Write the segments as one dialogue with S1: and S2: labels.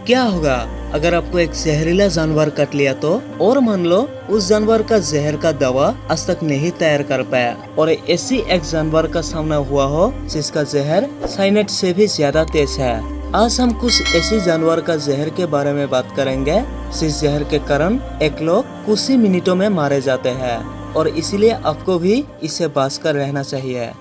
S1: क्या होगा अगर आपको एक जहरीला जानवर काट लिया तो? और मान लो उस जानवर का जहर का दवा आज तक नहीं तैयार कर पाया और ऐसी एक जानवर का सामना हुआ हो जिसका जहर साइनेट से भी ज्यादा तेज है। आज हम कुछ ऐसे जानवर का जहर के बारे में बात करेंगे जिस जहर के कारण एक लोग कुछ ही मिनटों में मारे जाते हैं और इसीलिए आपको भी इससे बचकर रहना चाहिए।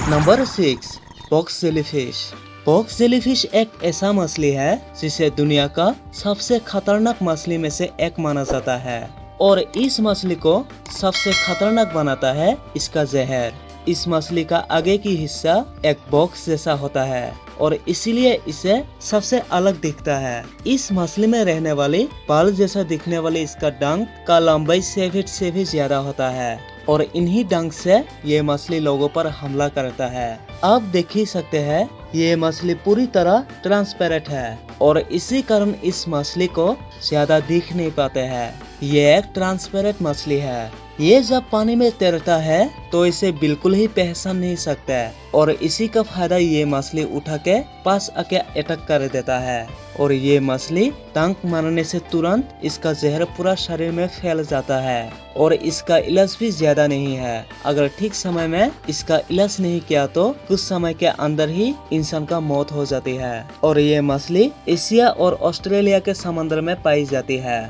S1: Number 6, box jellyfish. Box jellyfish एक ऐसा मछली है जिसे दुनिया का सबसे खतरनाक मछली में से एक माना जाता है और इस मछली को सबसे खतरनाक बनाता है इसका जहर। इस मछली का आगे की हिस्सा एक बॉक्स जैसा होता है और इसीलिए इसे सबसे अलग दिखता है। इस मछली में रहने वाली बाल जैसा दिखने वाली इसका डंक का लंबाई 7 फीट से भी ज्यादा होता है और इन्हीं डंक से ये मछली लोगों पर हमला करता है। आप देख ही सकते हैं ये मछली पूरी तरह ट्रांसपेरेंट है और इसी कारण इस मछली को ज्यादा दिख नहीं पाते हैं। ये एक ट्रांसपेरेंट मछली है। ये जब पानी में तैरता है तो इसे बिल्कुल ही पहचान नहीं सकता है और इसी का फायदा ये मछली उठा के पास आके अटैक कर देता है और ये मछली डंक मारने से तुरंत इसका जहर पूरा शरीर में फैल जाता है और इसका इलाज भी ज्यादा नहीं है। अगर ठीक समय में इसका इलाज नहीं किया तो कुछ समय के अंदर ही इंसान का मौत हो जाती है और ये मछली एशिया और ऑस्ट्रेलिया के समंदर में पाई जाती है।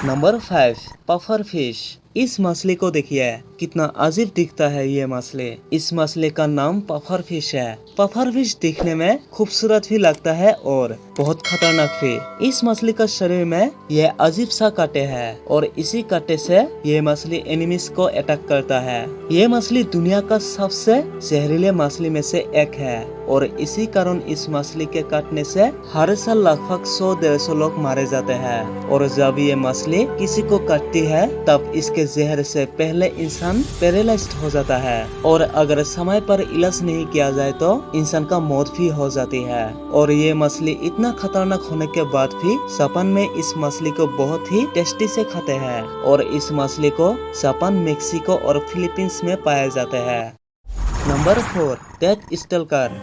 S1: Number 5, puffer fish. इस मछली को देखिए कितना अजीब दिखता है ये मछली। इस मछली का नाम पफर फिश है। पफर फिश दिखने में खूबसूरत भी लगता है और बहुत खतरनाक भी। इस मछली का शरीर में ये अजीब सा कांटे है और इसी कांटे से ये मछली एनिमीज को अटैक करता है। ये मछली दुनिया का सबसे जहरीले मछली में से एक है और इसी कारण इस मछली के काटने से हर साल लगभग 100-150 लोग मारे जाते हैं और जब ये मछली किसी को काटती है तब इसके जहर से पहले इंसान पैरालाइज्ड हो जाता है और अगर समय पर इलाज नहीं किया जाए तो इंसान का मौत भी हो जाती है। और ये मछली इतना खतरनाक होने के बाद भी जापान में इस मछली को बहुत ही टेस्टी से खाते हैं और इस मछली को जापान, मेक्सिको और फिलीपींस में पाया जाता है। Number 4, death stalker.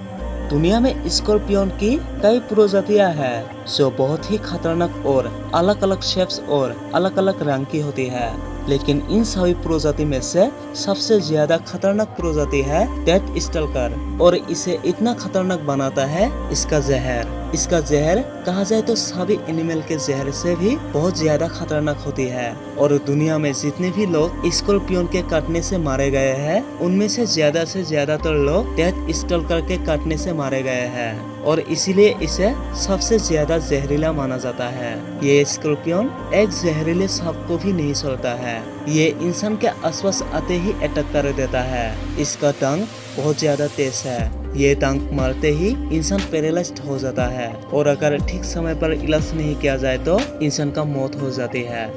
S1: दुनिया में स्कॉर्पियन की कई प्रजातियां हैं जो बहुत ही खतरनाक और अलग अलग शेप्स और अलग अलग रंग की होती है, लेकिन इन सभी प्रजाति में से सबसे ज्यादा खतरनाक प्रजाति है डेथ स्टल्कर और इसे इतना खतरनाक बनाता है इसका जहर। इसका जहर कहा जाए तो सभी एनिमल के जहर से भी बहुत ज्यादा खतरनाक होती है और दुनिया में जितने भी लोग स्कॉर्पियन के काटने से मारे गए हैं उनमें से ज्यादातर लोग डेथ स्टल्कर के काटने से मारे गए हैं और इसीलिए इसे सबसे ज्यादा जहरीला माना जाता है। ये स्कॉर्पियन एक जहरीले सांप को भी नहीं छोड़ता है। ये इंसान के आसपास आते ही अटैक कर देता है। इसका डंक बहुत ज्यादा तेज है। ये डंक मारते ही इंसान पैरालाइज्ड हो जाता है और अगर ठीक समय पर इलाज नहीं किया जाए तो इंसान का मौत हो जाती है।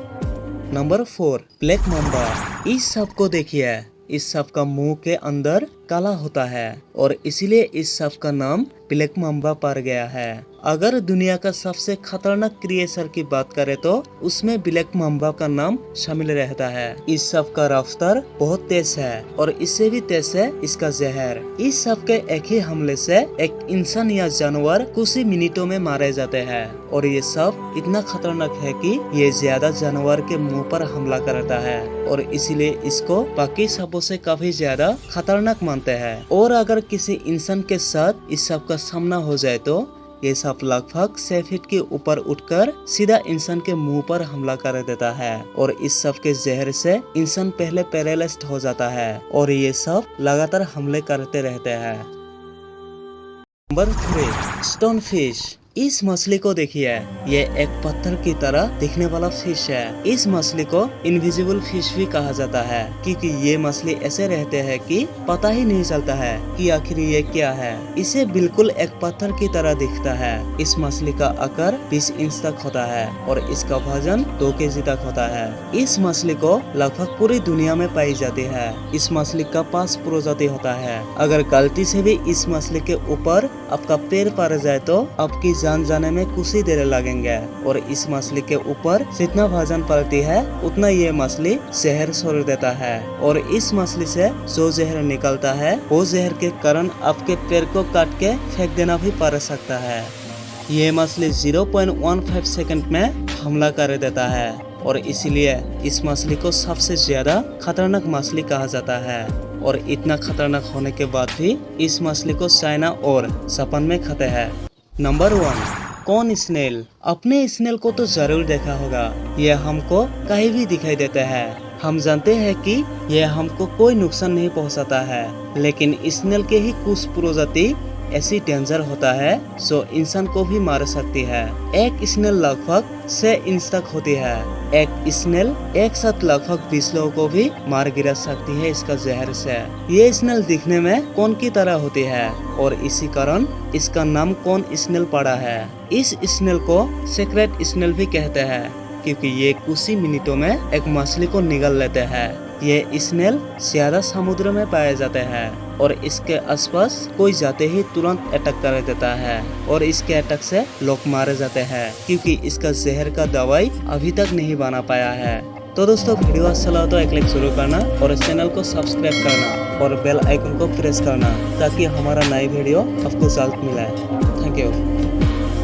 S1: Number 4, black mamba. इस सांप को देखिए, इस सांप का मुंह के अंदर काला होता है और इसीलिए इस सांप का नाम ब्लैक माम्बा पड़ गया है। अगर दुनिया का सबसे खतरनाक क्रिएचर की बात करें तो उसमें ब्लैक माम्बा का नाम शामिल रहता है। इस सांप का रफ्तार बहुत तेज है और इससे भी तेज है इसका जहर। इस सांप के एक ही हमले से एक इंसान या जानवर कुछ ही मिनटों में मारे जाते हैं और ये सांप इतना खतरनाक है कि ये ज्यादा जानवर के मुंह पर हमला करता है और इसीलिए इसको बाकी सांपों से काफी ज्यादा खतरनाक मानते हैं। और अगर किसी इंसान के साथ इस सांप का सामना हो जाए तो ये सांप लगभग 6 फीट के ऊपर उठकर सीधा इंसान के मुंह पर हमला कर देता है और इस सांप के जहर से इंसान पहले पैरालाइज्ड हो जाता है और ये सांप लगातार हमले करते रहते हैं। Number 3, stone fish. इस मछली को देखिए, ये एक पत्थर की तरह दिखने वाला फिश है। इस मछली को इनविजिबल फिश भी कहा जाता है क्योंकि ये मछली ऐसे रहते हैं कि पता ही नहीं चलता है कि आखिर ये क्या है। इसे बिल्कुल एक पत्थर की तरह दिखता है। इस मछली का आकार 20 इंच तक होता है और इसका वजन 2 केजी तक होता है। इस मछली को लगभग पूरी दुनिया में पाई जाती है। इस मछली का 5 प्रजाति होता है। अगर गलती से भी इस मछली के ऊपर आपका पैर पड़ जाए तो आपकी जान जाने में कुछ ही देर लगेंगे और इस मछली के ऊपर जितना वजन पड़ती है उतना ये मछली जहर छोड़ देता है और इस मछली से जो जहर निकलता है वो जहर के कारण आपके पैर को काट के फेंक देना भी पड़ सकता है। ये मछली 0.15 सेकंड में हमला कर देता है और इसीलिए इस मछली को सबसे ज्यादा खतरनाक मछली कहा जाता है। और इतना खतरनाक होने के बाद भी इस मछली को चाइना और जापान में खाते हैं। Number 1, corn snail. अपने स्नेल को तो जरूर देखा होगा, यह हमको कहीं भी दिखाई देता है। हम जानते हैं कि यह हमको कोई नुकसान नहीं पहुंचाता है, लेकिन स्नेल के ही कुछ प्रजाति ऐसी डेंजर होता है जो इंसान को भी मार सकती है। एक स्नेल लगभग 6 इंच तक होती है। एक स्नेल एक साथ लगभग 20 लोगों को भी मार गिरा सकती है इसका जहर से। ये स्नेल दिखने में कॉर्न की तरह होती है और इसी कारण इसका नाम कॉर्न स्नेल पड़ा है। इस स्नेल को सीक्रेट स्नेल भी कहते हैं क्योंकि ये कुछ ही मिनटों में एक मछली को निगल लेते हैं। ये स्नेल ज्यादा समुद्र में पाए जाते हैं और इसके आसपास कोई जाते ही तुरंत अटैक कर देता है और इसके अटैक से लोग मारे जाते हैं क्योंकि इसका जहर का दवाई अभी तक नहीं बना पाया है। तो दोस्तों, वीडियो अच्छा लगा तो एक लाइक जरूर करना और इस चैनल को सब्सक्राइब करना और बेल आइकन को प्रेस करना ताकि हमारा नई वीडियो आपको जल्द मिले। Thank you.